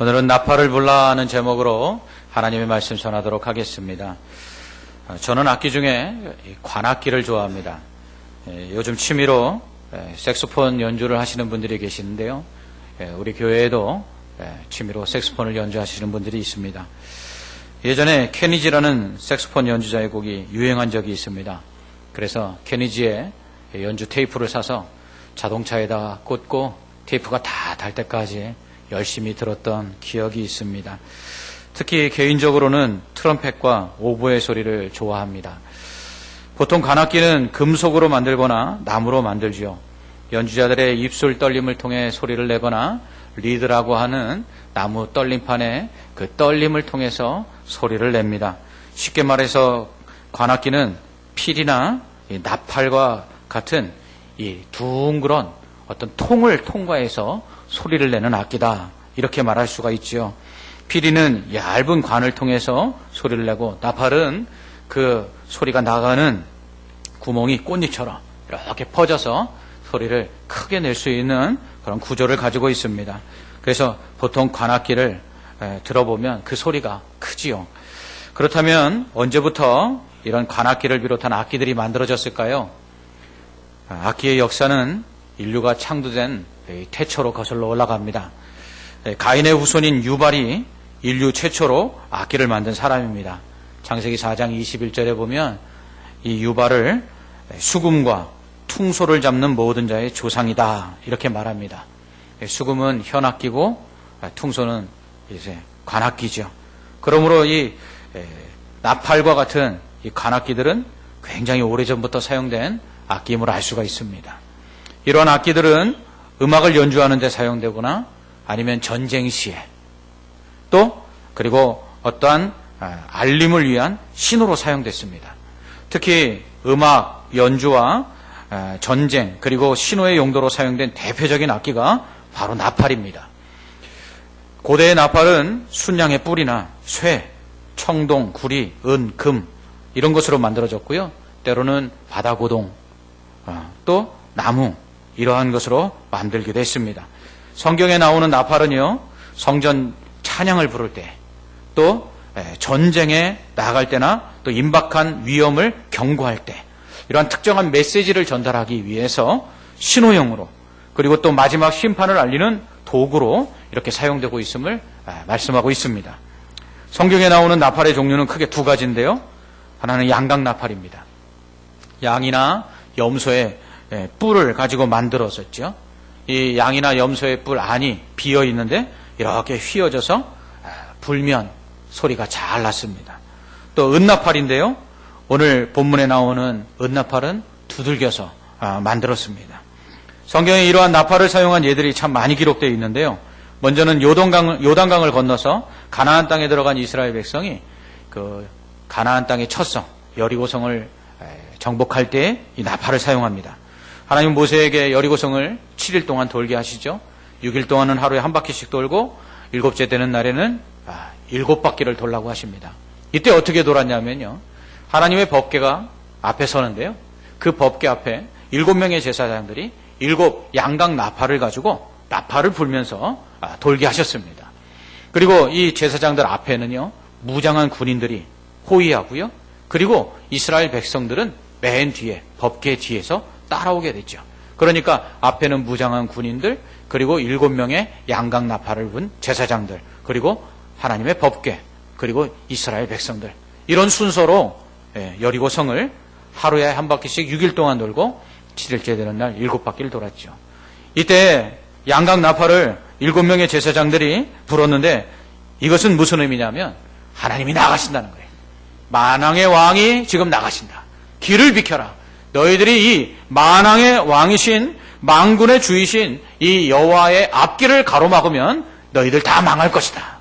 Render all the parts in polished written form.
오늘은 나팔을 불라는 제목으로 하나님의 말씀 전하도록 하겠습니다. 저는 악기 중에 관악기를 좋아합니다. 요즘 취미로 색소폰 연주를 하시는 분들이 계시는데요. 우리 교회에도 취미로 색소폰을 연주하시는 분들이 있습니다. 예전에 케니지라는 색소폰 연주자의 곡이 유행한 적이 있습니다. 그래서 케니지의 연주 테이프를 사서 자동차에다가 꽂고 테이프가 다 달 때까지 열심히 들었던 기억이 있습니다. 특히 개인적으로는 트럼펫과 오보의 소리를 좋아합니다. 보통 관악기는 금속으로 만들거나 나무로 만들지요. 연주자들의 입술 떨림을 통해 소리를 내거나 리드라고 하는 나무 떨림판의 그 떨림을 통해서 소리를 냅니다. 쉽게 말해서 관악기는 필이나 나팔과 같은 이 둥그런 어떤 통을 통과해서 소리를 내는 악기다, 이렇게 말할 수가 있죠. 피리는 얇은 관을 통해서 소리를 내고, 나팔은 그 소리가 나가는 구멍이 꽃잎처럼 이렇게 퍼져서 소리를 크게 낼 수 있는 그런 구조를 가지고 있습니다. 그래서 보통 관악기를 들어보면 그 소리가 크지요. 그렇다면 언제부터 이런 관악기를 비롯한 악기들이 만들어졌을까요? 악기의 역사는 인류가 창조된 태초로 거슬러 올라갑니다. 가인의 후손인 유발이 인류 최초로 악기를 만든 사람입니다. 창세기 4장 21절에 보면 이 유발을 수금과 퉁소를 잡는 모든 자의 조상이다, 이렇게 말합니다. 수금은 현악기고 퉁소는 이제 관악기죠. 그러므로 이 나팔과 같은 이 관악기들은 굉장히 오래전부터 사용된 악기임을 알 수가 있습니다. 이러한 악기들은 음악을 연주하는 데 사용되거나 아니면 전쟁 시에 또 그리고 어떠한 알림을 위한 신호로 사용됐습니다. 특히 음악 연주와 전쟁 그리고 신호의 용도로 사용된 대표적인 악기가 바로 나팔입니다. 고대의 나팔은 순양의 뿔이나 쇠, 청동, 구리, 은, 금 이런 것으로 만들어졌고요. 때로는 바다고동 또 나무 이러한 것으로 만들기도 했습니다. 성경에 나오는 나팔은요, 성전 찬양을 부를 때, 또 전쟁에 나갈 때나 또 임박한 위험을 경고할 때, 이러한 특정한 메시지를 전달하기 위해서 신호용으로, 그리고 또 마지막 심판을 알리는 도구로 이렇게 사용되고 있음을 말씀하고 있습니다. 성경에 나오는 나팔의 종류는 크게 두 가지인데요. 하나는 양각 나팔입니다. 양이나 염소의 뿔을 가지고 만들어졌죠. 이 양이나 염소의 뿔 안이 비어 있는데 이렇게 휘어져서 불면 소리가 잘 났습니다. 또 은나팔인데요. 오늘 본문에 나오는 은나팔은 두들겨서 만들었습니다. 성경에 이러한 나팔을 사용한 예들이 참 많이 기록되어 있는데요. 먼저는 요단강을 건너서 가나안 땅에 들어간 이스라엘 백성이 그 가나안 땅의 첫 성 여리고성을 정복할 때 이 나팔을 사용합니다. 하나님 모세에게 여리고성을 7일 동안 돌게 하시죠. 6일 동안은 하루에 한 바퀴씩 돌고 7째 되는 날에는 7바퀴를 돌라고 하십니다. 이때 어떻게 돌았냐면요, 하나님의 법궤가 앞에 서는데요, 그 법궤 앞에 7명의 제사장들이 7 양각 나팔을 가지고 나팔을 불면서 돌게 하셨습니다. 그리고 이 제사장들 앞에는요, 무장한 군인들이 호위하고요, 그리고 이스라엘 백성들은 맨 뒤에 법궤 뒤에서 따라오게 됐죠. 그러니까 앞에는 무장한 군인들, 그리고 7명의 양각 나팔을 분 제사장들, 그리고 하나님의 법궤, 그리고 이스라엘 백성들, 이런 순서로 여리고성을 하루에 한 바퀴씩 6일 동안 돌고 7일째 되는 날 7바퀴를 돌았죠. 이때 양각 나팔을 7명의 제사장들이 불었는데 이것은 무슨 의미냐면 하나님이 나가신다는 거예요. 만왕의 왕이 지금 나가신다. 길을 비켜라. 너희들이 이 만왕의 왕이신 만군의 주이신 이 여호와의 앞길을 가로막으면 너희들 다 망할 것이다.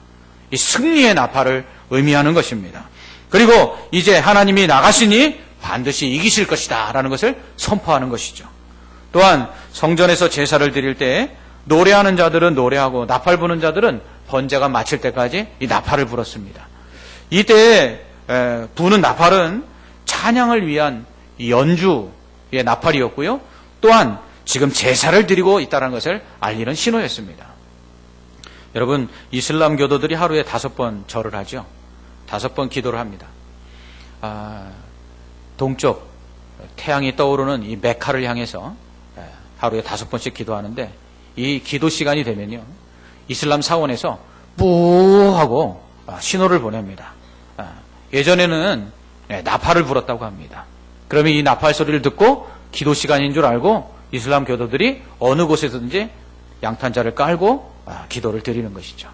이 승리의 나팔을 의미하는 것입니다. 그리고 이제 하나님이 나가시니 반드시 이기실 것이다 라는 것을 선포하는 것이죠. 또한 성전에서 제사를 드릴 때 노래하는 자들은 노래하고 나팔 부는 자들은 번제가 마칠 때까지 이 나팔을 불었습니다. 이때 부는 나팔은 찬양을 위한 연주의 나팔이었고요. 또한 지금 제사를 드리고 있다는 것을 알리는 신호였습니다. 여러분, 이슬람 교도들이 하루에 5번 절을 하죠. 5번 기도를 합니다. 동쪽 태양이 떠오르는 이 메카를 향해서 하루에 5번씩 기도하는데, 이 기도 시간이 되면요, 이슬람 사원에서 뿌 하고 신호를 보냅니다. 예전에는 나팔을 불었다고 합니다. 그러면 이 나팔 소리를 듣고 기도 시간인 줄 알고 이슬람 교도들이 어느 곳에서든지 양탄자를 깔고 기도를 드리는 것이죠.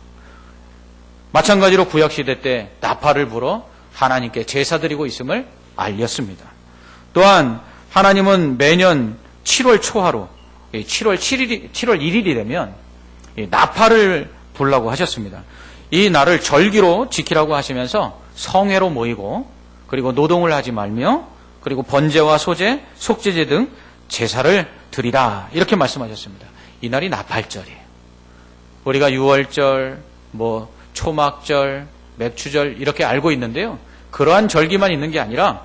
마찬가지로 구약시대 때 나팔을 불어 하나님께 제사드리고 있음을 알렸습니다. 또한 하나님은 매년 7월 초하루, 7월 1일이 되면 나팔을 불라고 하셨습니다. 이 날을 절기로 지키라고 하시면서 성회로 모이고, 그리고 노동을 하지 말며, 그리고 번제와 소제, 속죄제 등 제사를 드리라, 이렇게 말씀하셨습니다. 이 날이 나팔절이에요. 우리가 6월절, 초막절, 맥추절 이렇게 알고 있는데요, 그러한 절기만 있는 게 아니라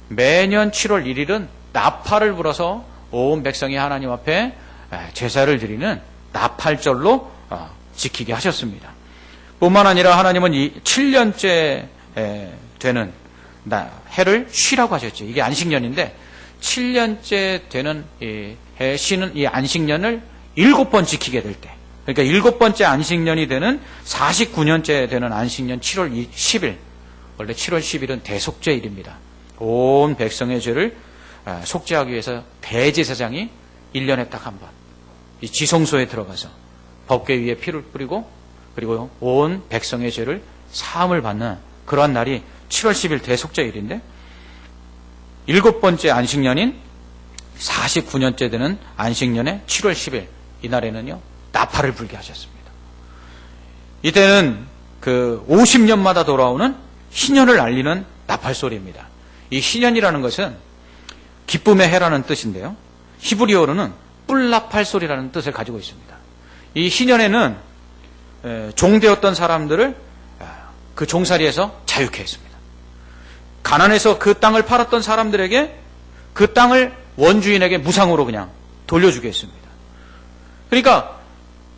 매년 7월 1일은 나팔을 불어서 온 백성이 하나님 앞에 제사를 드리는 나팔절로 지키게 하셨습니다. 뿐만 아니라 하나님은 이 7년째 되는 해를 쉬라고 하셨죠. 이게 안식년인데 7년째 되는 해 쉬는 이 안식년을 7번 지키게 될 때, 그러니까 7번째 안식년이 되는 49년째 되는 안식년 7월 10일, 원래 7월 10일은 대속죄일입니다. 온 백성의 죄를 속죄하기 위해서 대제사장이 1년에 딱 한 번 이 지성소에 들어가서 법궤 위에 피를 뿌리고, 그리고 온 백성의 죄를 사함을 받는 그러한 날이 7월 10일 대속죄일인데, 7번째 안식년인 49년째 되는 안식년의 7월 10일, 이날에는요 나팔을 불게 하셨습니다. 이때는 그 50년마다 돌아오는 희년을 알리는 나팔 소리입니다. 이 희년이라는 것은 기쁨의 해라는 뜻인데요, 히브리어로는 뿔나팔 소리라는 뜻을 가지고 있습니다. 이 희년에는 종되었던 사람들을 그 종살이에서 자유케 했습니다. 가난해서 그 땅을 팔았던 사람들에게 그 땅을 원주인에게 무상으로 그냥 돌려주게 했습니다. 그러니까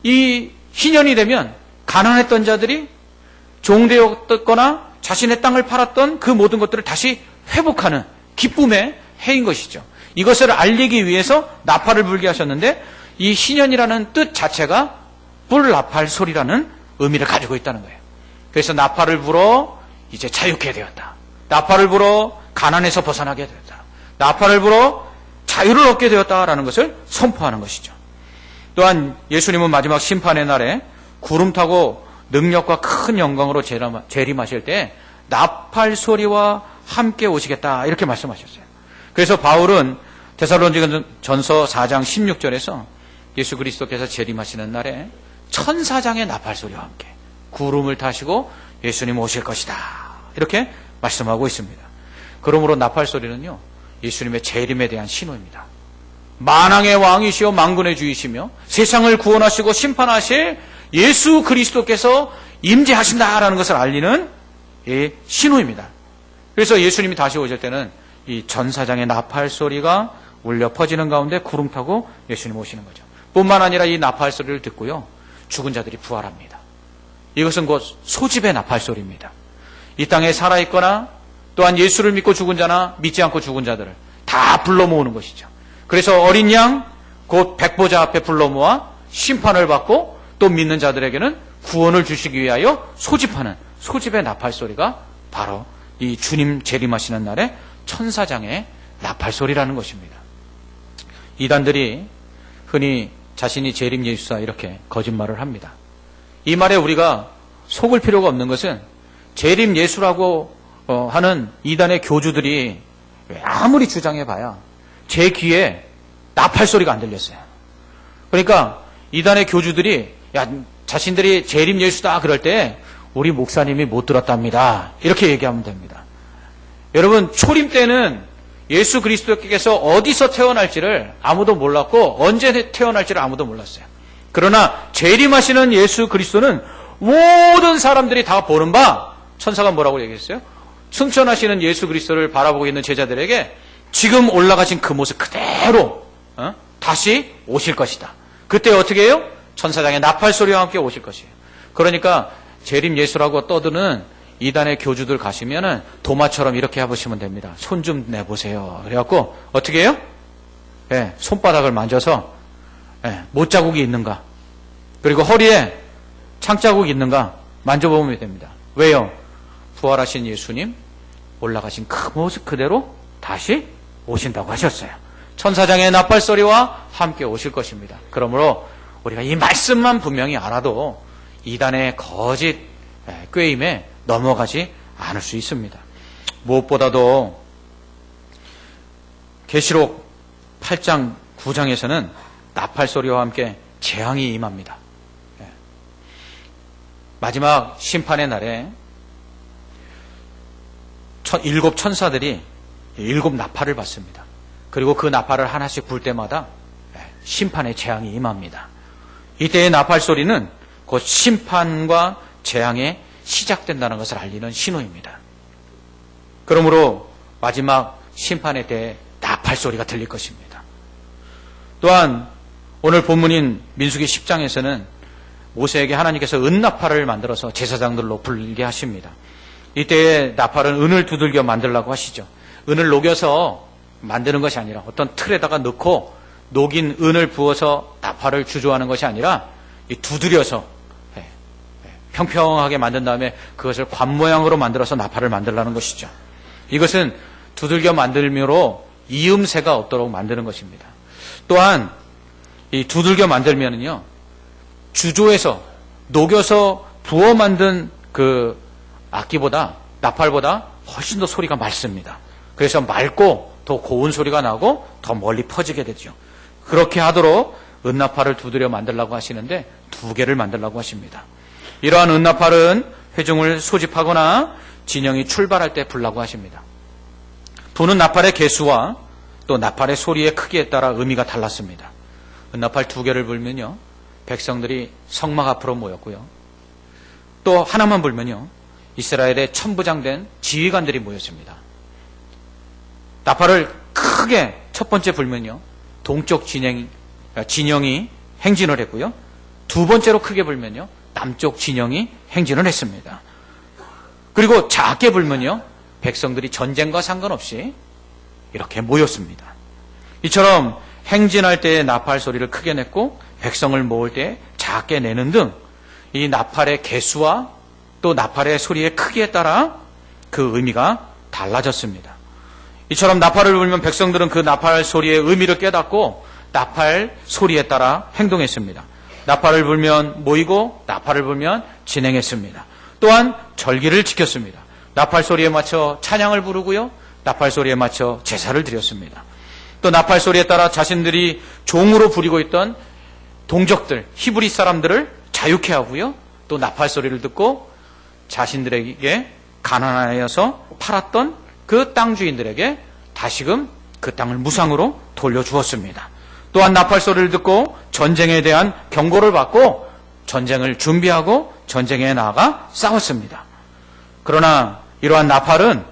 이 희년이 되면 가난했던 자들이 종되었거나 자신의 땅을 팔았던 그 모든 것들을 다시 회복하는 기쁨의 해인 것이죠. 이것을 알리기 위해서 나팔을 불게 하셨는데, 이 희년이라는 뜻 자체가 뿔나팔 소리라는 의미를 가지고 있다는 거예요. 그래서 나팔을 불어 이제 자유케 되었다. 나팔을 불어 가난에서 벗어나게 되었다. 나팔을 불어 자유를 얻게 되었다라는 것을 선포하는 것이죠. 또한 예수님은 마지막 심판의 날에 구름 타고 능력과 큰 영광으로 재림하실 때 나팔 소리와 함께 오시겠다, 이렇게 말씀하셨어요. 그래서 바울은 데살로니가전서 4장 16절에서 예수 그리스도께서 재림하시는 날에 천사장의 나팔 소리와 함께 구름을 타시고 예수님 오실 것이다, 이렇게 말씀하고 있습니다. 그러므로 나팔 소리는요, 예수님의 재림에 대한 신호입니다. 만왕의 왕이시여 만군의 주이시며 세상을 구원하시고 심판하실 예수 그리스도께서 임재하신다라는 것을 알리는 신호입니다. 그래서 예수님이 다시 오실 때는 이 전사장의 나팔 소리가 울려 퍼지는 가운데 구름 타고 예수님 오시는 거죠. 뿐만 아니라 이 나팔 소리를 듣고요, 죽은 자들이 부활합니다. 이것은 곧 소집의 나팔 소리입니다. 이 땅에 살아있거나 또한 예수를 믿고 죽은 자나 믿지 않고 죽은 자들을 다 불러 모으는 것이죠. 그래서 어린 양, 곧 백보자 앞에 불러 모아 심판을 받고 또 믿는 자들에게는 구원을 주시기 위하여 소집하는 소집의 나팔 소리가 바로 이 주님 재림하시는 날에 천사장의 나팔 소리라는 것입니다. 이단들이 흔히 자신이 재림 예수다 이렇게 거짓말을 합니다. 이 말에 우리가 속을 필요가 없는 것은 재림 예수라고 하는 이단의 교주들이 아무리 주장해봐야 제 귀에 나팔 소리가 안 들렸어요. 그러니까 이단의 교주들이 자신들이 재림 예수다 그럴 때 우리 목사님이 못 들었답니다, 이렇게 얘기하면 됩니다. 여러분, 초림 때는 예수 그리스도께서 어디서 태어날지를 아무도 몰랐고 언제 태어날지를 아무도 몰랐어요. 그러나 재림하시는 예수 그리스도는 모든 사람들이 다 보는 바, 천사가 뭐라고 얘기했어요? 승천하시는 예수 그리스도를 바라보고 있는 제자들에게 지금 올라가신 그 모습 그대로 다시 오실 것이다. 그때 어떻게 해요? 천사장의 나팔 소리와 함께 오실 것이에요. 그러니까 재림 예수라고 떠드는 이단의 교주들 가시면은 도마처럼 이렇게 해보시면 됩니다. 손 좀 내보세요. 그래갖고 어떻게 해요? 예, 손바닥을 만져서 못자국이 있는가, 그리고 허리에 창자국이 있는가 만져보면 됩니다. 왜요? 부활하신 예수님 올라가신 그 모습 그대로 다시 오신다고 하셨어요. 천사장의 나팔소리와 함께 오실 것입니다. 그러므로 우리가 이 말씀만 분명히 알아도 이단의 거짓 꾀임에 넘어가지 않을 수 있습니다. 무엇보다도 계시록 8장 9장에서는 나팔소리와 함께 재앙이 임합니다. 마지막 심판의 날에 일곱 천사들이 일곱 나팔을 받습니다. 그리고 그 나팔을 하나씩 불 때마다 심판의 재앙이 임합니다. 이때의 나팔 소리는 곧 심판과 재앙이 시작된다는 것을 알리는 신호입니다. 그러므로 마지막 심판의 때에 나팔 소리가 들릴 것입니다. 또한 오늘 본문인 민수기 10장에서는 모세에게 하나님께서 은나팔을 만들어서 제사장들로 불게 하십니다. 이때의 나팔은 은을 두들겨 만들라고 하시죠. 은을 녹여서 만드는 것이 아니라 어떤 틀에다가 넣고 녹인 은을 부어서 나팔을 주조하는 것이 아니라 두드려서 평평하게 만든 다음에 그것을 관 모양으로 만들어서 나팔을 만들라는 것이죠. 이것은 두들겨 만들므로 이음새가 없도록 만드는 것입니다. 또한 이 두들겨 만들면은요, 주조해서 녹여서 부어 만든 그 악기보다, 나팔보다 훨씬 더 소리가 맑습니다. 그래서 맑고 더 고운 소리가 나고 더 멀리 퍼지게 되죠. 그렇게 하도록 은나팔을 두드려 만들라고 하시는데 2개를 만들라고 하십니다. 이러한 은나팔은 회중을 소집하거나 진영이 출발할 때 불라고 하십니다. 부는 나팔의 개수와 또 나팔의 소리의 크기에 따라 의미가 달랐습니다. 은나팔 2개를 불면요, 백성들이 성막 앞으로 모였고요. 또 하나만 불면요, 이스라엘의 천부장된 지휘관들이 모였습니다. 나팔을 크게 첫 번째 불면요, 동쪽 진영이 행진을 했고요. 2번째로 크게 불면요, 남쪽 진영이 행진을 했습니다. 그리고 작게 불면요, 백성들이 전쟁과 상관없이 이렇게 모였습니다. 이처럼 행진할 때의 나팔 소리를 크게 냈고 백성을 모을 때 작게 내는 등 이 나팔의 개수와 또 나팔의 소리의 크기에 따라 그 의미가 달라졌습니다. 이처럼 나팔을 불면 백성들은 그 나팔 소리의 의미를 깨닫고 나팔 소리에 따라 행동했습니다. 나팔을 불면 모이고 나팔을 불면 진행했습니다. 또한 절기를 지켰습니다. 나팔 소리에 맞춰 찬양을 부르고요, 나팔 소리에 맞춰 제사를 드렸습니다. 또 나팔 소리에 따라 자신들이 종으로 부리고 있던 동족들, 히브리 사람들을 자유케 하고요, 또 나팔 소리를 듣고 자신들에게 가난하여서 팔았던 그 땅 주인들에게 다시금 그 땅을 무상으로 돌려주었습니다. 또한 나팔 소리를 듣고 전쟁에 대한 경고를 받고 전쟁을 준비하고 전쟁에 나아가 싸웠습니다. 그러나 이러한 나팔은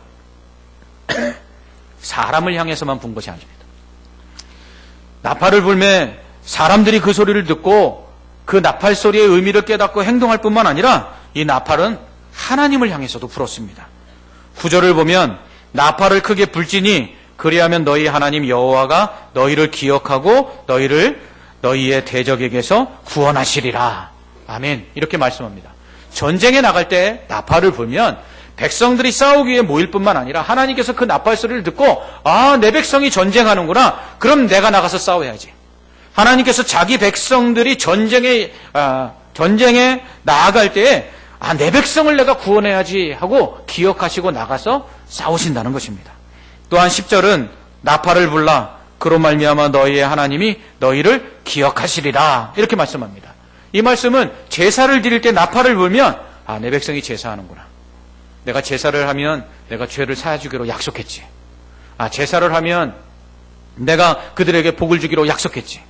사람을 향해서만 분 것이 아닙니다. 나팔을 불매 사람들이 그 소리를 듣고 그 나팔 소리의 의미를 깨닫고 행동할 뿐만 아니라 이 나팔은 하나님을 향해서도 불었습니다. 9절을 보면 나팔을 크게 불지니 그리하면 너희 하나님 여호와가 너희를 기억하고 너희를 너희의 대적에게서 구원하시리라. 아멘. 이렇게 말씀합니다. 전쟁에 나갈 때 나팔을 불면 백성들이 싸우기 위해 모일 뿐만 아니라 하나님께서 그 나팔 소리를 듣고 내 백성이 전쟁하는구나. 그럼 내가 나가서 싸워야지. 하나님께서 자기 백성들이 전쟁에 나아갈 때에 내 백성을 내가 구원해야지 하고 기억하시고 나가서 싸우신다는 것입니다. 또한 10절은 나팔을 불라 그로 말미암아 너희의 하나님이 너희를 기억하시리라. 이렇게 말씀합니다. 이 말씀은 제사를 드릴 때 나팔을 불면 내 백성이 제사하는구나. 내가 제사를 하면 내가 죄를 사해주기로 약속했지. 제사를 하면 내가 그들에게 복을 주기로 약속했지.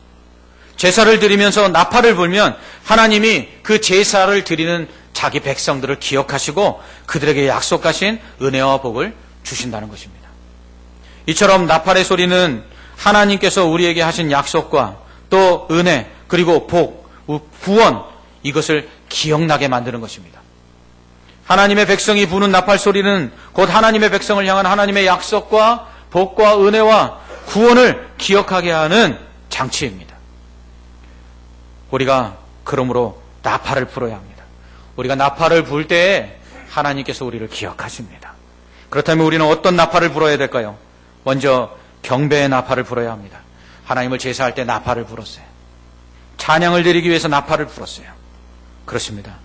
제사를 드리면서 나팔을 불면 하나님이 그 제사를 드리는 자기 백성들을 기억하시고 그들에게 약속하신 은혜와 복을 주신다는 것입니다. 이처럼 나팔의 소리는 하나님께서 우리에게 하신 약속과 또 은혜 그리고 복, 구원 이것을 기억나게 만드는 것입니다. 하나님의 백성이 부는 나팔 소리는 곧 하나님의 백성을 향한 하나님의 약속과 복과 은혜와 구원을 기억하게 하는 장치입니다. 우리가 그러므로 나팔을 불어야 합니다. 우리가 나팔을 불 때에 하나님께서 우리를 기억하십니다. 그렇다면 우리는 어떤 나팔을 불어야 될까요? 먼저 경배의 나팔을 불어야 합니다. 하나님을 제사할 때 나팔을 불었어요. 찬양을 드리기 위해서 나팔을 불었어요. 그렇습니다.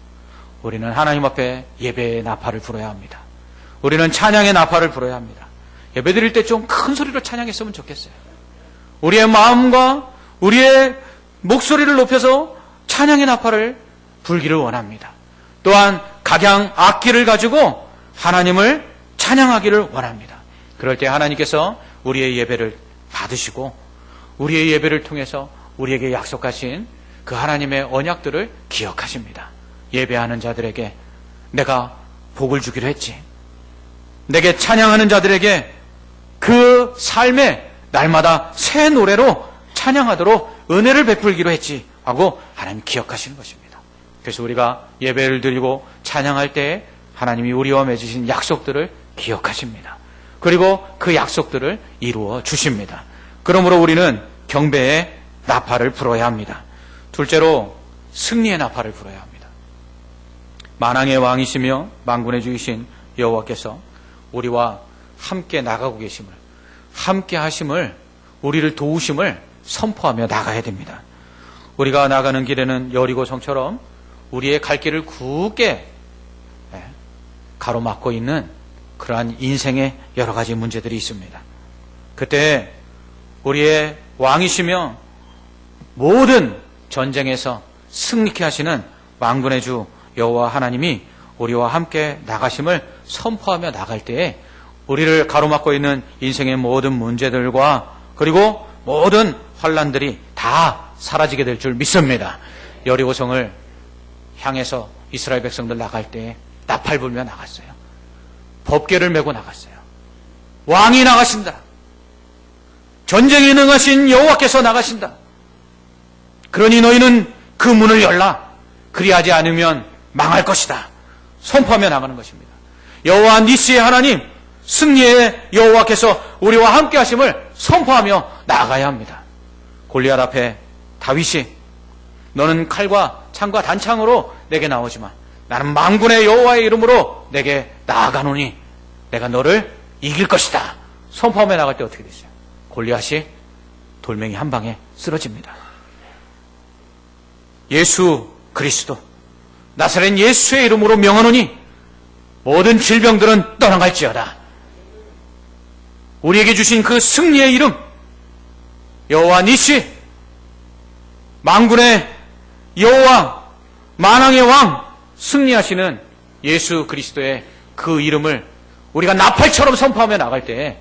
우리는 하나님 앞에 예배의 나팔을 불어야 합니다. 우리는 찬양의 나팔을 불어야 합니다. 예배 드릴 때 좀 큰 소리로 찬양했으면 좋겠어요. 우리의 마음과 우리의 목소리를 높여서 찬양의 나팔을 불기를 원합니다. 또한 각양 악기를 가지고 하나님을 찬양하기를 원합니다. 그럴 때 하나님께서 우리의 예배를 받으시고 우리의 예배를 통해서 우리에게 약속하신 그 하나님의 언약들을 기억하십니다. 예배하는 자들에게 내가 복을 주기로 했지. 내게 찬양하는 자들에게 그 삶에 날마다 새 노래로 찬양하도록 은혜를 베풀기로 했지 하고 하나님 기억하시는 것입니다. 그래서 우리가 예배를 드리고 찬양할 때 하나님이 우리와 맺으신 약속들을 기억하십니다. 그리고 그 약속들을 이루어 주십니다. 그러므로 우리는 경배의 나팔을 불어야 합니다. 둘째로 승리의 나팔을 불어야 합니다. 만왕의 왕이시며 만군의 주이신 여호와께서 우리와 함께 나가고 계심을, 함께 하심을, 우리를 도우심을 선포하며 나가야 됩니다. 우리가 나가는 길에는 여리고 성처럼 우리의 갈 길을 굳게 가로막고 있는 그러한 인생의 여러 가지 문제들이 있습니다. 그때 우리의 왕이시며 모든 전쟁에서 승리케 하시는 만군의 주 여호와 하나님이 우리와 함께 나가심을 선포하며 나갈 때에 우리를 가로막고 있는 인생의 모든 문제들과 그리고 모든 환난들이 다 사라지게 될 줄 믿습니다. 여리고성을 향해서 이스라엘 백성들 나갈 때 나팔 불며 나갔어요. 법궤를 메고 나갔어요. 왕이 나가신다. 전쟁에 능하신 여호와께서 나가신다. 그러니 너희는 그 문을 열라. 그리하지 않으면 망할 것이다. 선포하며 나가는 것입니다. 여호와 니시의 하나님, 승리의 여호와께서 우리와 함께 하심을 선포하며 나아가야 합니다. 골리앗 앞에 다윗이 너는 칼과 창과 단창으로 내게 나오지만 나는 만군의 여호와의 이름으로 내게 나아가노니 내가 너를 이길 것이다. 선포하며 나갈 때 어떻게 됐어요? 골리앗이 돌멩이 한 방에 쓰러집니다. 예수 그리스도 나사렛 예수의 이름으로 명하노니 모든 질병들은 떠나갈지어다. 우리에게 주신 그 승리의 이름 여호와 니시, 만군의 여호와, 만왕의 왕, 승리하시는 예수 그리스도의 그 이름을 우리가 나팔처럼 선포하며 나갈 때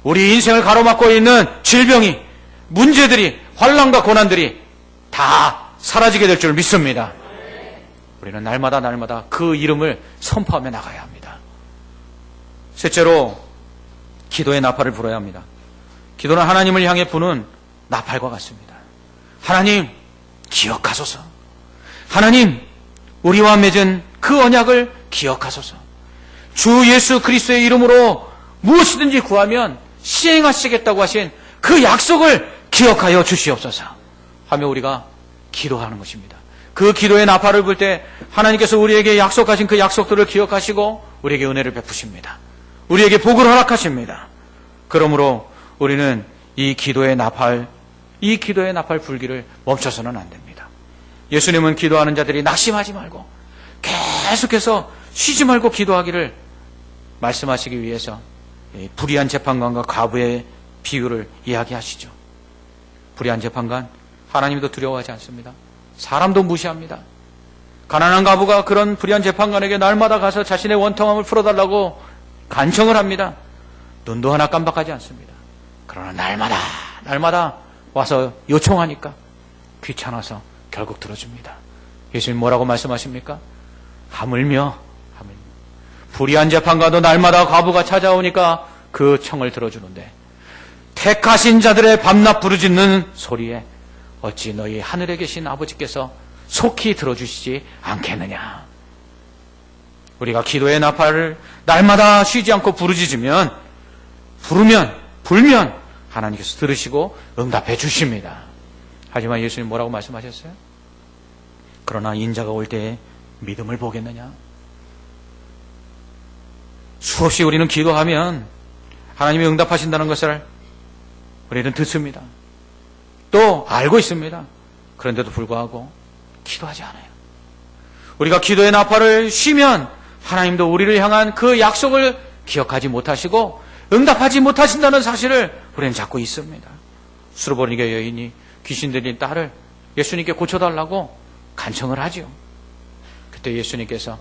우리 인생을 가로막고 있는 질병이, 문제들이, 환난과 고난들이 다 사라지게 될 줄 믿습니다. 우리는 날마다 그 이름을 선포하며 나가야 합니다. 셋째로 기도의 나팔을 불어야 합니다. 기도는 하나님을 향해 부는 나팔과 같습니다. 하나님 기억하소서. 하나님 우리와 맺은 그 언약을 기억하소서. 주 예수 그리스도의 이름으로 무엇이든지 구하면 시행하시겠다고 하신 그 약속을 기억하여 주시옵소서 하며 우리가 기도하는 것입니다. 그 기도의 나팔을 불 때 하나님께서 우리에게 약속하신 그 약속들을 기억하시고 우리에게 은혜를 베푸십니다. 우리에게 복을 허락하십니다. 그러므로 우리는 이 기도의 나팔 불기를 멈춰서는 안 됩니다. 예수님은 기도하는 자들이 낙심하지 말고 계속해서 쉬지 말고 기도하기를 말씀하시기 위해서 불의한 재판관과 과부의 비유를 이야기하시죠. 불의한 재판관, 하나님도 두려워하지 않습니다. 사람도 무시합니다. 가난한 과부가 그런 불의한 재판관에게 날마다 가서 자신의 원통함을 풀어달라고 간청을 합니다. 눈도 하나 깜박하지 않습니다. 그러나 날마다 와서 요청하니까 귀찮아서 결국 들어줍니다. 예수님 뭐라고 말씀하십니까? 하물며 불의한 재판관도 날마다 과부가 찾아오니까 그 청을 들어주는데 택하신 자들의 밤낮 부르짖는 소리에 어찌 너희 하늘에 계신 아버지께서 속히 들어주시지 않겠느냐. 우리가 기도의 나팔을 날마다 쉬지 않고 부르짖으면, 불면 하나님께서 들으시고 응답해 주십니다. 하지만 예수님 뭐라고 말씀하셨어요? 그러나 인자가 올 때에 믿음을 보겠느냐. 수없이 우리는 기도하면 하나님이 응답하신다는 것을 우리는 듣습니다. 또 알고 있습니다. 그런데도 불구하고 기도하지 않아요. 우리가 기도의 나팔을 쉬면 하나님도 우리를 향한 그 약속을 기억하지 못하시고 응답하지 못하신다는 사실을 우리는 잡고 있습니다. 수르보니게 여인이 귀신 들린 딸을 예수님께 고쳐달라고 간청을 하죠. 그때 예수님께서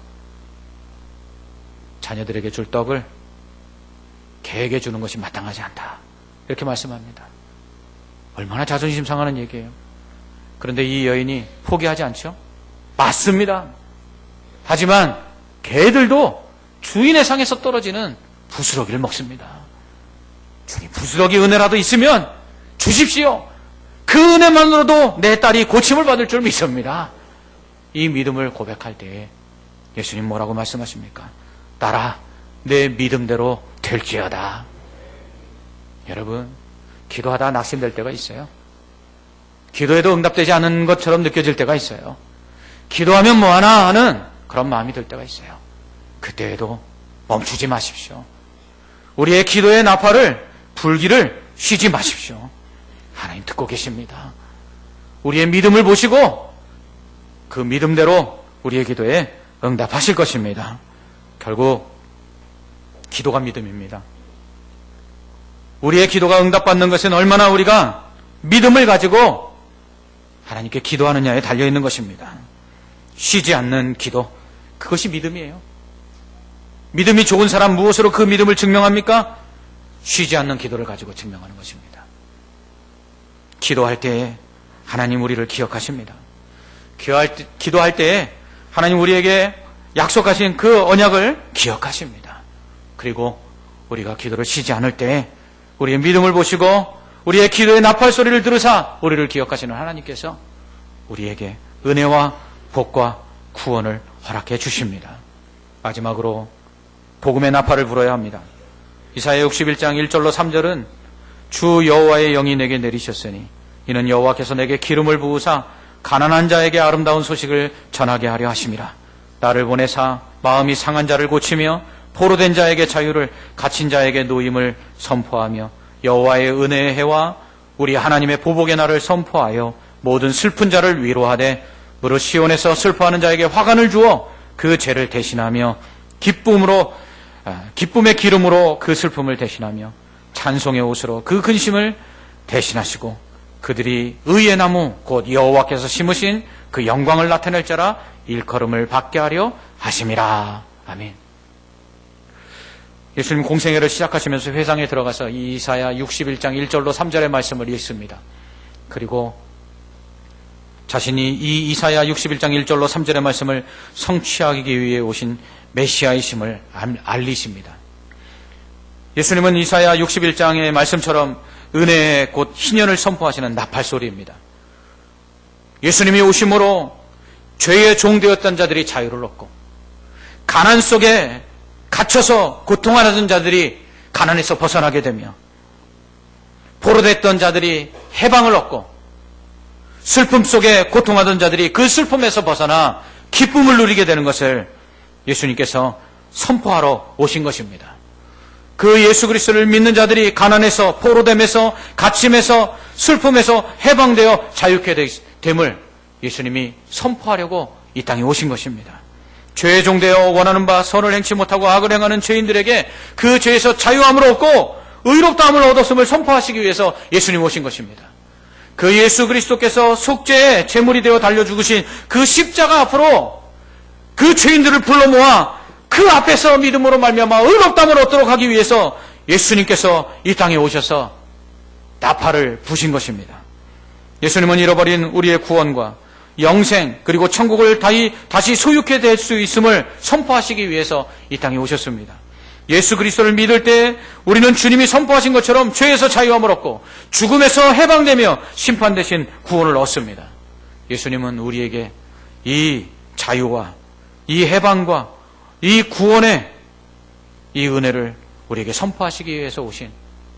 자녀들에게 줄 떡을 개에게 주는 것이 마땅하지 않다, 이렇게 말씀합니다. 얼마나 자존심 상하는 얘기예요. 그런데 이 여인이 포기하지 않죠? 맞습니다. 하지만 개들도 주인의 상에서 떨어지는 부스러기를 먹습니다. 주님, 부스러기 은혜라도 있으면 주십시오. 그 은혜만으로도 내 딸이 고침을 받을 줄 믿습니다. 이 믿음을 고백할 때에 예수님 뭐라고 말씀하십니까? 딸아, 내 믿음대로 될지어다. 여러분, 기도하다 낙심될 때가 있어요. 기도해도 응답되지 않은 것처럼 느껴질 때가 있어요. 기도하면 뭐하나 하는 그런 마음이 들 때가 있어요. 그때에도 멈추지 마십시오. 우리의 기도의 나팔을 불기를 쉬지 마십시오. 하나님 듣고 계십니다. 우리의 믿음을 보시고 그 믿음대로 우리의 기도에 응답하실 것입니다. 결국 기도가 믿음입니다. 우리의 기도가 응답받는 것은 얼마나 우리가 믿음을 가지고 하나님께 기도하느냐에 달려있는 것입니다. 쉬지 않는 기도, 그것이 믿음이에요. 믿음이 좋은 사람, 무엇으로 그 믿음을 증명합니까? 쉬지 않는 기도를 가지고 증명하는 것입니다. 기도할 때에 하나님 우리를 기억하십니다. 기도할 때에 하나님 우리에게 약속하신 그 언약을 기억하십니다. 그리고 우리가 기도를 쉬지 않을 때에 우리의 믿음을 보시고 우리의 기도의 나팔 소리를 들으사 우리를 기억하시는 하나님께서 우리에게 은혜와 복과 구원을 허락해 주십니다. 마지막으로 복음의 나팔을 불어야 합니다. 이사야 61장 1절로 3절은 주 여호와의 영이 내게 내리셨으니 이는 여호와께서 내게 기름을 부으사 가난한 자에게 아름다운 소식을 전하게 하려 하심이라. 나를 보내사 마음이 상한 자를 고치며 포로된 자에게 자유를, 갇힌 자에게 노임을 선포하며 여호와의 은혜의 해와 우리 하나님의 보복의 날을 선포하여 모든 슬픈 자를 위로하되 무릇 시온에서 슬퍼하는 자에게 화관을 주어 그 죄를 대신하며 기쁨의 기름으로 그 슬픔을 대신하며 찬송의 옷으로 그 근심을 대신하시고 그들이 의의 나무 곧 여호와께서 심으신 그 영광을 나타낼 자라 일컬음을 받게 하려 하심이라. 아멘. 예수님 공생애를 시작하시면서 회상에 들어가서 이사야 61장 1절로 3절의 말씀을 읽습니다. 그리고 자신이 이 이사야 61장 1절로 3절의 말씀을 성취하기 위해 오신 메시아이심을 알리십니다. 예수님은 이사야 61장의 말씀처럼 은혜의 곧 희년을 선포하시는 나팔소리입니다. 예수님이 오심으로 죄의 종되었던 자들이 자유를 얻고 가난 속에 갇혀서 고통하는 자들이 가난에서 벗어나게 되며 포로됐던 자들이 해방을 얻고 슬픔 속에 고통하던 자들이 그 슬픔에서 벗어나 기쁨을 누리게 되는 것을 예수님께서 선포하러 오신 것입니다. 그 예수 그리스도를 믿는 자들이 가난에서 포로됨에서 갇힘에서 슬픔에서 해방되어 자유케 됨을 예수님이 선포하려고 이 땅에 오신 것입니다. 죄의 종되어 원하는 바 선을 행치 못하고 악을 행하는 죄인들에게 그 죄에서 자유함을 얻고 의롭다함을 얻었음을 선포하시기 위해서 예수님 오신 것입니다. 그 예수 그리스도께서 속죄의 제물이 되어 달려 죽으신 그 십자가 앞으로 그 죄인들을 불러 모아 그 앞에서 믿음으로 말미암아 의롭다함을 얻도록 하기 위해서 예수님께서 이 땅에 오셔서 나팔을 부신 것입니다. 예수님은 잃어버린 우리의 구원과 영생 그리고 천국을 다시 소유케 될 수 있음을 선포하시기 위해서 이 땅에 오셨습니다. 예수 그리스도를 믿을 때 우리는 주님이 선포하신 것처럼 죄에서 자유함을 얻고 죽음에서 해방되며 심판 대신 구원을 얻습니다. 예수님은 우리에게 이 자유와 이 해방과 이 구원의 이 은혜를 우리에게 선포하시기 위해서 오신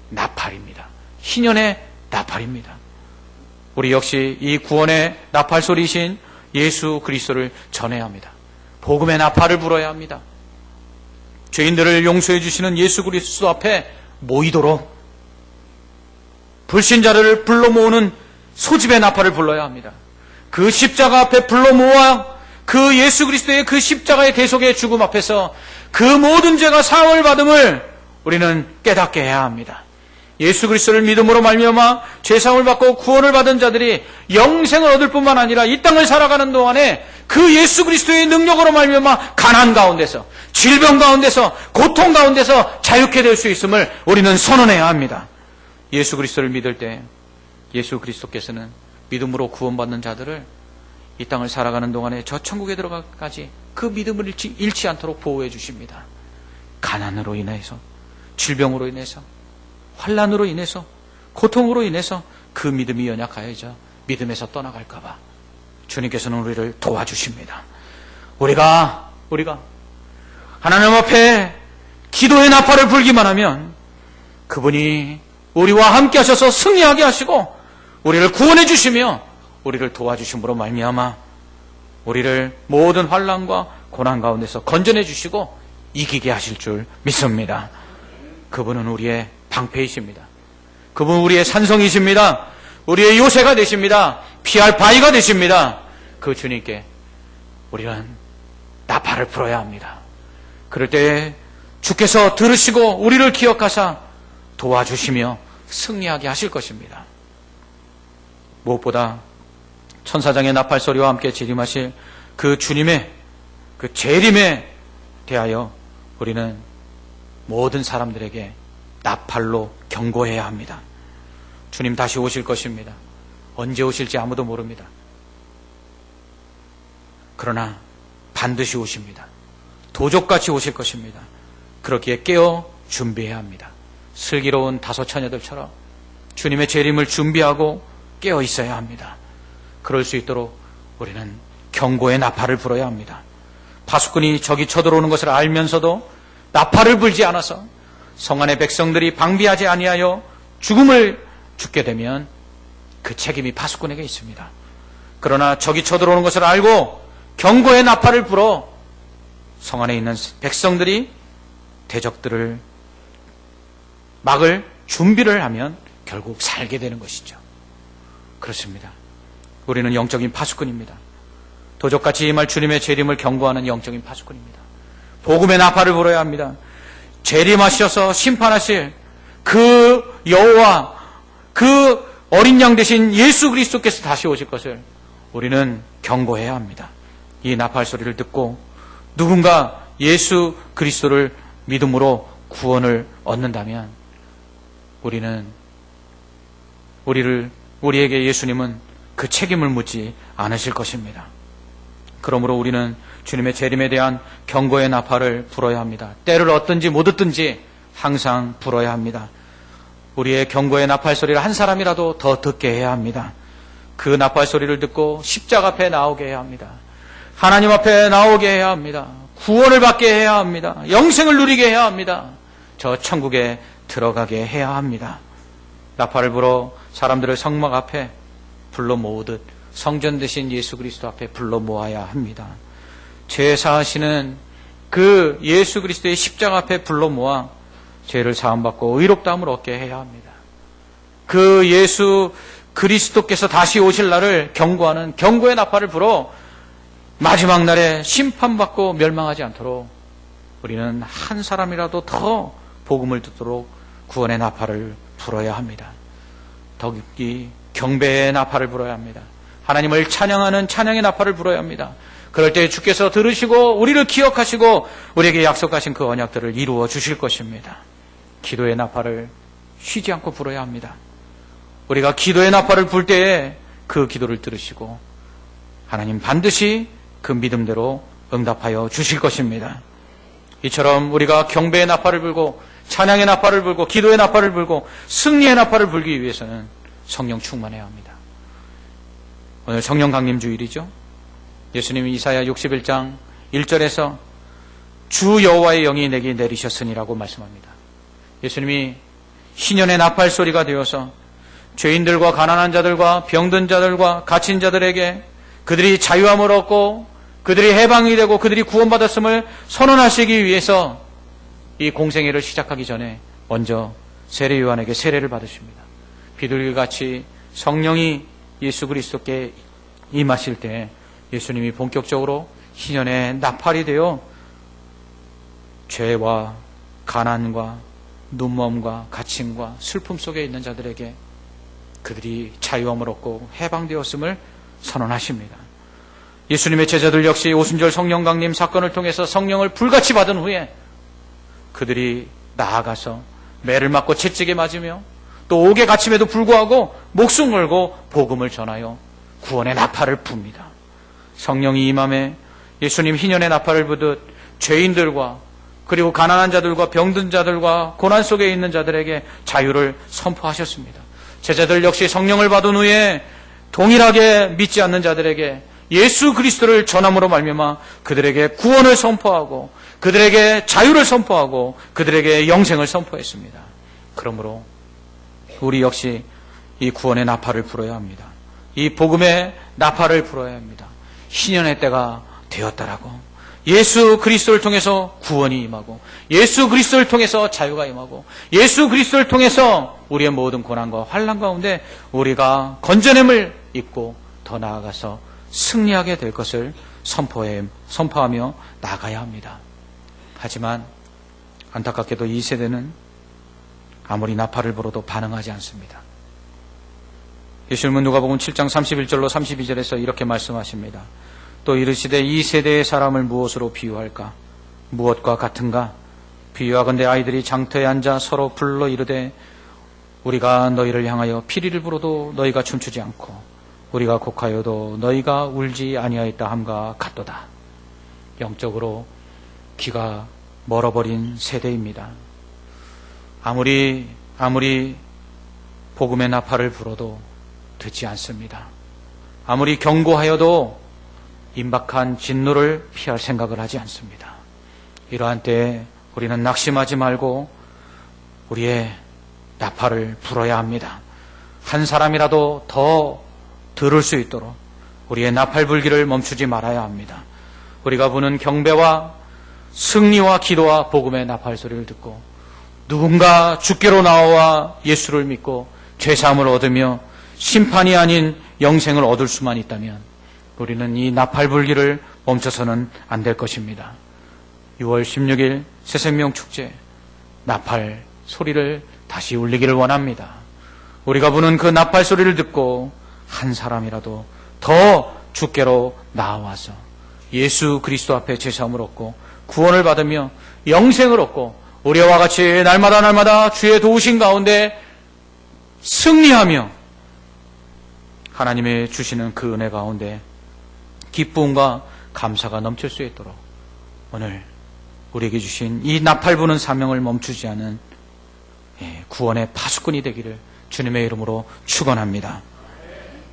나팔입니다. 희년의 나팔입니다. 우리 역시 이 구원의 나팔 소리이신 예수 그리스도를 전해야 합니다. 복음의 나팔을 불어야 합니다. 죄인들을 용서해 주시는 예수 그리스도 앞에 모이도록 불신자를 불러 모으는 소집의 나팔을 불러야 합니다. 그 십자가 앞에 불러 모아 그 예수 그리스도의 그 십자가의 대속의 죽음 앞에서 그 모든 죄가 사함을 받음을 우리는 깨닫게 해야 합니다. 예수 그리스도를 믿음으로 말미암아 죄사함을 받고 구원을 받은 자들이 영생을 얻을 뿐만 아니라 이 땅을 살아가는 동안에 그 예수 그리스도의 능력으로 말미암아 가난 가운데서, 질병 가운데서, 고통 가운데서 자유케 될 수 있음을 우리는 선언해야 합니다. 예수 그리스도를 믿을 때 예수 그리스도께서는 믿음으로 구원받는 자들을 이 땅을 살아가는 동안에 저 천국에 들어가기까지 그 믿음을 잃지 않도록 보호해 주십니다. 가난으로 인해서, 질병으로 인해서, 환난으로 인해서, 고통으로 인해서 그 믿음이 연약하여져 믿음에서 떠나갈까 봐 주님께서는 우리를 도와주십니다. 우리가 하나님 앞에 기도의 나팔을 불기만 하면 그분이 우리와 함께 하셔서 승리하게 하시고 우리를 구원해 주시며 우리를 도와주심으로 말미암아 우리를 모든 환난과 고난 가운데서 건져내 주시고 이기게 하실 줄 믿습니다. 그분은 우리의 방패이십니다. 그분은 우리의 산성이십니다. 우리의 요새가 되십니다. 피할 바위가 되십니다. 그 주님께 우리는 나팔을 불어야 합니다. 그럴 때 주께서 들으시고 우리를 기억하사 도와주시며 승리하게 하실 것입니다. 무엇보다 천사장의 나팔 소리와 함께 재림하실 그 주님의 그 재림에 대하여 우리는 모든 사람들에게 나팔로 경고해야 합니다. 주님 다시 오실 것입니다. 언제 오실지 아무도 모릅니다. 그러나 반드시 오십니다. 도적같이 오실 것입니다. 그렇기에 깨어 준비해야 합니다. 슬기로운 다섯 처녀들처럼 주님의 재림을 준비하고 깨어 있어야 합니다. 그럴 수 있도록 우리는 경고의 나팔을 불어야 합니다. 파수꾼이 적이 쳐들어오는 것을 알면서도 나팔을 불지 않아서 성 안의 백성들이 방비하지 아니하여 죽음을 죽게 되면 그 책임이 파수꾼에게 있습니다. 그러나 적이 쳐들어오는 것을 알고 경고의 나팔을 불어 성 안에 있는 백성들이 대적들을 막을 준비를 하면 결국 살게 되는 것이죠. 그렇습니다. 우리는 영적인 파수꾼입니다. 도적같이 임할 주님의 재림을 경고하는 영적인 파수꾼입니다. 복음의 나팔을 불어야 합니다. 재림하셔서 심판하실 그 여호와, 그 어린 양 대신 예수 그리스도께서 다시 오실 것을 우리는 경고해야 합니다. 이 나팔 소리를 듣고 누군가 예수 그리스도를 믿음으로 구원을 얻는다면 우리에게 예수님은 그 책임을 묻지 않으실 것입니다. 그러므로 우리는 주님의 재림에 대한 경고의 나팔을 불어야 합니다. 때를 얻든지 못 얻든지 항상 불어야 합니다. 우리의 경고의 나팔 소리를 한 사람이라도 더 듣게 해야 합니다. 그 나팔 소리를 듣고 십자가 앞에 나오게 해야 합니다. 하나님 앞에 나오게 해야 합니다. 구원을 받게 해야 합니다. 영생을 누리게 해야 합니다. 저 천국에 들어가게 해야 합니다. 나팔을 불어 사람들을 성막 앞에 불러 모으듯 성전 되신 예수 그리스도 앞에 불러 모아야 합니다. 죄 사하시는 그 예수 그리스도의 십자가 앞에 불러 모아 죄를 사함받고 의롭다함을 얻게 해야 합니다. 그 예수 그리스도께서 다시 오실 날을 경고하는 경고의 나팔을 불어 마지막 날에 심판받고 멸망하지 않도록 우리는 한 사람이라도 더 복음을 듣도록 구원의 나팔을 불어야 합니다. 더욱이 경배의 나팔을 불어야 합니다. 하나님을 찬양하는 찬양의 나팔을 불어야 합니다. 그럴 때 주께서 들으시고 우리를 기억하시고 우리에게 약속하신 그 언약들을 이루어 주실 것입니다. 기도의 나팔을 쉬지 않고 불어야 합니다. 우리가 기도의 나팔을 불 때에 그 기도를 들으시고 하나님 반드시 그 믿음대로 응답하여 주실 것입니다. 이처럼 우리가 경배의 나팔을 불고 찬양의 나팔을 불고 기도의 나팔을 불고 승리의 나팔을 불기 위해서는 성령 충만해야 합니다. 오늘 성령 강림 주일이죠. 예수님이 이사야 61장 1절에서 주 여호와의 영이 내게 내리셨으니라고 말씀합니다. 예수님이 희년의 나팔 소리가 되어서 죄인들과 가난한 자들과 병든 자들과 갇힌 자들에게 그들이 자유함을 얻고 그들이 해방이 되고 그들이 구원받았음을 선언하시기 위해서 이 공생애를 시작하기 전에 먼저 세례 요한에게 세례를 받으십니다. 비둘기같이 성령이 예수 그리스도께 임하실 때 예수님이 본격적으로 희년의 나팔이 되어 죄와 가난과 눈먼과 갇힘과 슬픔 속에 있는 자들에게 그들이 자유함을 얻고 해방되었음을 선언하십니다. 예수님의 제자들 역시 오순절 성령 강림 사건을 통해서 성령을 불같이 받은 후에 그들이 나아가서 매를 맞고 채찍에 맞으며 또 옥에 갇힘에도 불구하고 목숨 걸고 복음을 전하여 구원의 나팔을 붑니다. 성령이 임함에 예수님 희년의 나팔을 부듯 죄인들과 그리고 가난한 자들과 병든 자들과 고난 속에 있는 자들에게 자유를 선포하셨습니다. 제자들 역시 성령을 받은 후에 동일하게 믿지 않는 자들에게 예수 그리스도를 전함으로 말미암아 그들에게 구원을 선포하고 그들에게 자유를 선포하고 그들에게 영생을 선포했습니다. 그러므로 우리 역시 이 구원의 나팔을 불어야 합니다. 이 복음의 나팔을 불어야 합니다. 희년의 때가 되었다라고. 예수 그리스도를 통해서 구원이 임하고 예수 그리스도를 통해서 자유가 임하고 예수 그리스도를 통해서 우리의 모든 고난과 환난 가운데 우리가 건져냄을 입고 더 나아가서 승리하게 될 것을 선포하며 나가야 합니다. 하지만 안타깝게도 이 세대는 아무리 나팔을 불어도 반응하지 않습니다. 예수님은 누가복음 7장 31절로 32절에서 이렇게 말씀하십니다. 또 이르시되 이 세대의 사람을 무엇으로 비유할까? 무엇과 같은가? 비유하건대 아이들이 장터에 앉아 서로 불러 이르되 우리가 너희를 향하여 피리를 불어도 너희가 춤추지 않고 우리가 곡하여도 너희가 울지 아니하였다 함과 같도다. 영적으로 귀가 멀어버린 세대입니다. 아무리 복음의 나팔을 불어도 듣지 않습니다. 아무리 경고하여도 임박한 진노를 피할 생각을 하지 않습니다. 이러한 때에 우리는 낙심하지 말고 우리의 나팔을 불어야 합니다. 한 사람이라도 더 들을 수 있도록 우리의 나팔 불기를 멈추지 말아야 합니다. 우리가 부는 경배와 승리와 기도와 복음의 나팔 소리를 듣고 누군가 주께로 나와 예수를 믿고 죄사함을 얻으며 심판이 아닌 영생을 얻을 수만 있다면 우리는 이 나팔 불기를 멈춰서는 안 될 것입니다. 6월 16일 새생명 축제 나팔 소리를 다시 울리기를 원합니다. 우리가 부는 그 나팔 소리를 듣고 한 사람이라도 더 주께로 나와서 예수 그리스도 앞에 제사함을 얻고 구원을 받으며 영생을 얻고 우리와 같이 날마다 주의 도우신 가운데 승리하며 하나님의 주시는 그 은혜 가운데 기쁨과 감사가 넘칠 수 있도록 오늘 우리에게 주신 이 나팔 부는 사명을 멈추지 않은 구원의 파수꾼이 되기를 주님의 이름으로 축원합니다.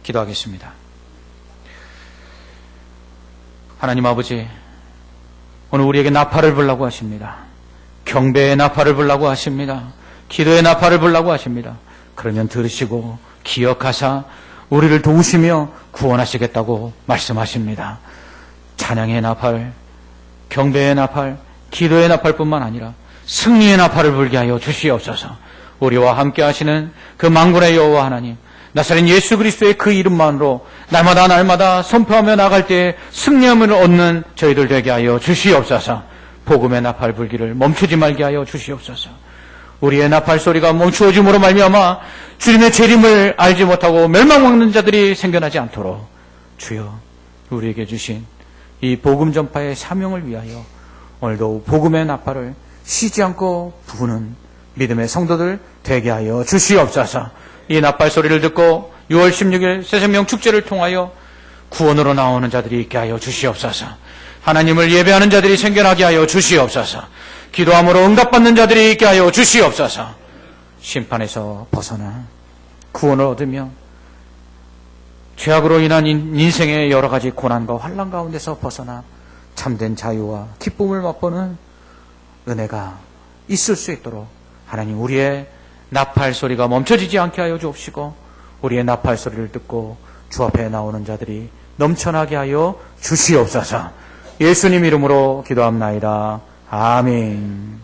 기도하겠습니다. 하나님 아버지, 오늘 우리에게 나팔을 불라고 하십니다. 경배의 나팔을 불라고 하십니다. 기도의 나팔을 불라고 하십니다. 그러면 들으시고 기억하사 우리를 도우시며 구원하시겠다고 말씀하십니다. 찬양의 나팔, 경배의 나팔, 기도의 나팔뿐만 아니라 승리의 나팔을 불게 하여 주시옵소서. 우리와 함께 하시는 그 만군의 여호와 하나님, 나사렛 예수 그리스도의 그 이름만으로 날마다 선포하며 나갈 때 승리함을 얻는 저희들 되게 하여 주시옵소서. 복음의 나팔 불기를 멈추지 말게 하여 주시옵소서. 우리의 나팔 소리가 멈추어짐으로 말미암아 주님의 재림을 알지 못하고 멸망하는 자들이 생겨나지 않도록 주여 우리에게 주신 이 복음 전파의 사명을 위하여 오늘도 복음의 나팔을 쉬지 않고 부는 믿음의 성도들 되게 하여 주시옵소서. 이 나팔 소리를 듣고 6월 16일 새생명 축제를 통하여 구원으로 나오는 자들이 있게 하여 주시옵소서. 하나님을 예배하는 자들이 생겨나게 하여 주시옵소서. 기도함으로 응답받는 자들이 있게 하여 주시옵소서. 심판에서 벗어나 구원을 얻으며 죄악으로 인한 인생의 여러 가지 고난과 환난 가운데서 벗어나 참된 자유와 기쁨을 맛보는 은혜가 있을 수 있도록 하나님 우리의 나팔 소리가 멈춰지지 않게 하여 주옵시고 우리의 나팔 소리를 듣고 주 앞에 나오는 자들이 넘쳐나게 하여 주시옵소서. 예수님 이름으로 기도합나이다. 아멘.